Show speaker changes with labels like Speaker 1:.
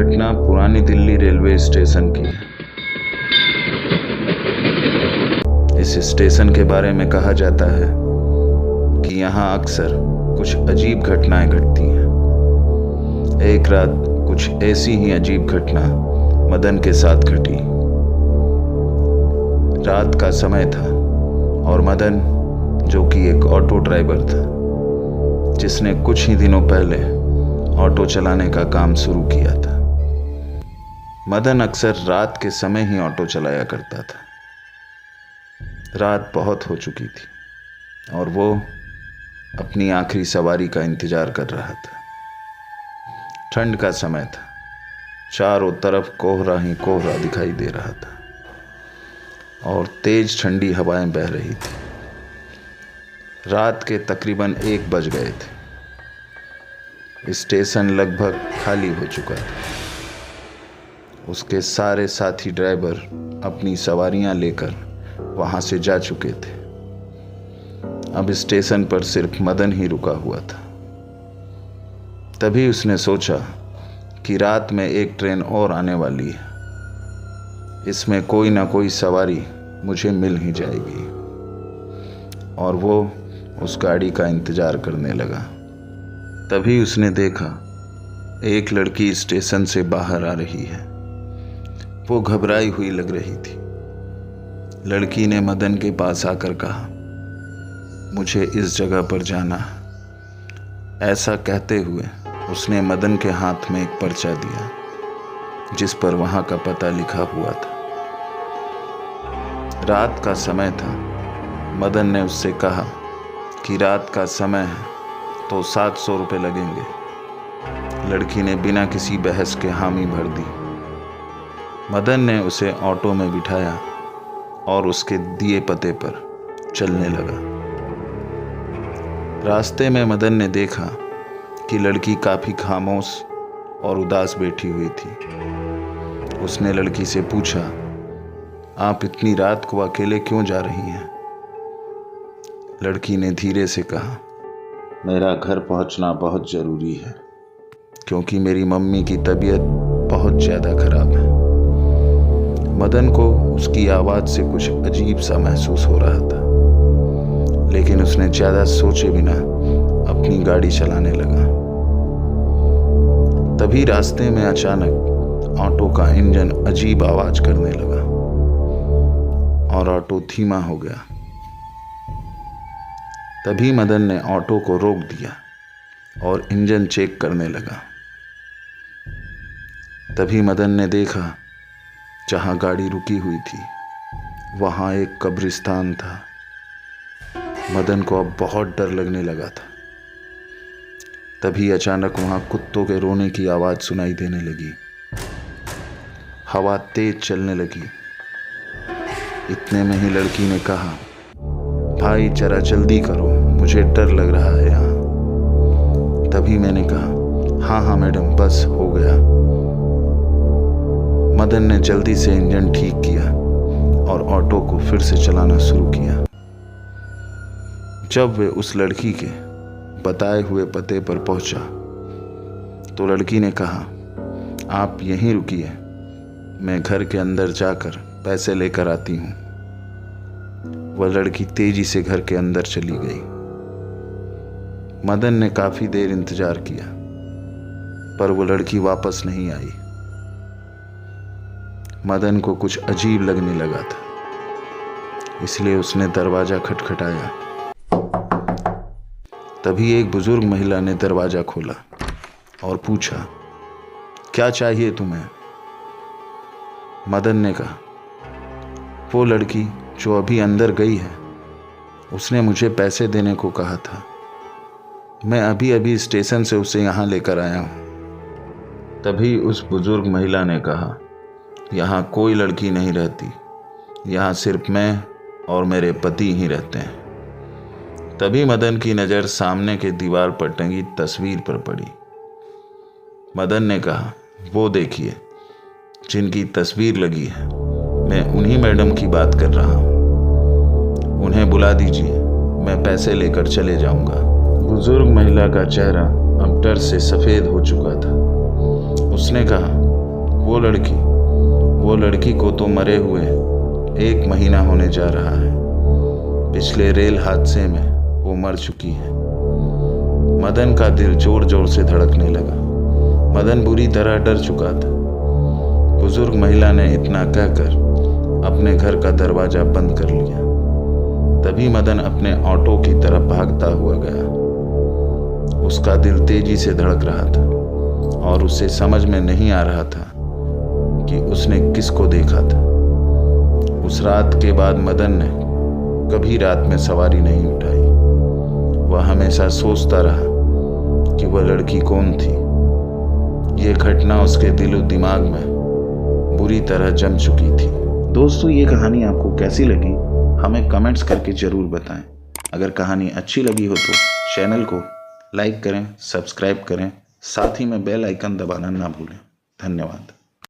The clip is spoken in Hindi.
Speaker 1: घटना पुरानी दिल्ली रेलवे स्टेशन की है। इस स्टेशन के बारे में कहा जाता है कि यहाँ अक्सर कुछ अजीब घटनाएं घटती हैं। एक रात कुछ ऐसी ही अजीब घटना मदन के साथ घटी। रात का समय था और मदन, जो कि एक ऑटो ड्राइवर था, जिसने कुछ ही दिनों पहले ऑटो चलाने का काम शुरू किया था। मदन अक्सर रात के समय ही ऑटो चलाया करता था। रात बहुत हो चुकी थी और वो अपनी आखिरी सवारी का इंतजार कर रहा था। ठंड का समय था, चारों तरफ कोहरा ही कोहरा दिखाई दे रहा था और तेज ठंडी हवाएं बह रही थी। रात के तकरीबन 1 बज गए थे। स्टेशन लगभग खाली हो चुका था। उसके सारे साथी ड्राइवर अपनी सवारियां लेकर वहां से जा चुके थे। अब स्टेशन पर सिर्फ मदन ही रुका हुआ था। तभी उसने सोचा कि रात में एक ट्रेन और आने वाली है, इसमें कोई ना कोई सवारी मुझे मिल ही जाएगी। और वो उस गाड़ी का इंतजार करने लगा। तभी उसने देखा एक लड़की स्टेशन से बाहर आ रही है। वो घबराई हुई लग रही थी। लड़की ने मदन के पास आकर कहा, मुझे इस जगह पर जाना है। ऐसा कहते हुए उसने मदन के हाथ में एक पर्चा दिया जिस पर वहां का पता लिखा हुआ था। रात का समय था। मदन ने उससे कहा कि रात का समय है तो 700 रुपये लगेंगे। लड़की ने बिना किसी बहस के हामी भर दी। मदन ने उसे ऑटो में बिठाया और उसके दिए पते पर चलने लगा। रास्ते में मदन ने देखा कि लड़की काफी खामोश और उदास बैठी हुई थी। उसने लड़की से पूछा, आप इतनी रात को अकेले क्यों जा रही हैं? लड़की ने धीरे से कहा, मेरा घर पहुंचना बहुत ज़रूरी है क्योंकि मेरी मम्मी की तबीयत बहुत ज़्यादा खराब है। मदन को उसकी आवाज़ से कुछ अजीब सा महसूस हो रहा था, लेकिन उसने ज़्यादा सोचे बिना अपनी गाड़ी चलाने लगा। तभी रास्ते में अचानक ऑटो का इंजन अजीब आवाज़ करने लगा और ऑटो धीमा हो गया। तभी मदन ने ऑटो को रोक दिया और इंजन चेक करने लगा। तभी मदन ने देखा जहां गाड़ी रुकी हुई थी वहां एक कब्रिस्तान था। मदन को अब बहुत डर लगने लगा था। तभी अचानक वहां कुत्तों के रोने की आवाज़ सुनाई देने लगी। हवा तेज चलने लगी। इतने में ही लड़की ने कहा, भाई जरा जल्दी करो, मुझे डर लग रहा है यहाँ। तभी मैंने कहा, हाँ मैडम, बस हो गया। मदन ने जल्दी से इंजन ठीक किया और ऑटो को फिर से चलाना शुरू किया। जब वे उस लड़की के बताए हुए पते पर पहुंचा तो लड़की ने कहा, आप यहीं रुकिए, मैं घर के अंदर जाकर पैसे लेकर आती हूँ। वह लड़की तेजी से घर के अंदर चली गई। मदन ने काफी देर इंतजार किया पर वो लड़की वापस नहीं आई। मदन को कुछ अजीब लगने लगा था, इसलिए उसने दरवाजा खटखटाया। तभी एक बुजुर्ग महिला ने दरवाजा खोला और पूछा, क्या चाहिए तुम्हें? मदन ने कहा, वो लड़की जो अभी अंदर गई है उसने मुझे पैसे देने को कहा था। मैं अभी अभी स्टेशन से उसे यहाँ लेकर आया हूँ। तभी उस बुजुर्ग महिला ने कहा, यहाँ कोई लड़की नहीं रहती, यहाँ सिर्फ मैं और मेरे पति ही रहते हैं। तभी मदन की नज़र सामने के दीवार पर टंगी तस्वीर पर पड़ी। मदन ने कहा, वो देखिए जिनकी तस्वीर लगी है, मैं उन्हीं मैडम की बात कर रहा हूँ। उन्हें बुला दीजिए, मैं पैसे लेकर चले जाऊंगा। बुजुर्ग महिला का चेहरा अब डर से सफ़ेद हो चुका था। उसने कहा, वो लड़की को तो मरे हुए 1 महीना होने जा रहा है। पिछले रेल हादसे में वो मर चुकी है। मदन का दिल जोर जोर से धड़कने लगा। मदन बुरी तरह डर चुका था। बुजुर्ग महिला ने इतना कहकर अपने घर का दरवाजा बंद कर लिया। तभी मदन अपने ऑटो की तरफ भागता हुआ गया। उसका दिल तेजी से धड़क रहा था और उसे समझ में नहीं आ रहा था कि उसने किसको देखा था। उस रात के बाद मदन ने कभी रात में सवारी नहीं उठाई। वह हमेशा सोचता रहा कि वह लड़की कौन थी। यह घटना उसके दिलो दिमाग में बुरी तरह जम चुकी थी। दोस्तों, ये कहानी आपको कैसी लगी हमें कमेंट्स करके ज़रूर बताएं। अगर कहानी अच्छी लगी हो तो चैनल को लाइक करें, सब्सक्राइब करें, साथ ही में बेल आइकन दबाना ना भूलें। धन्यवाद।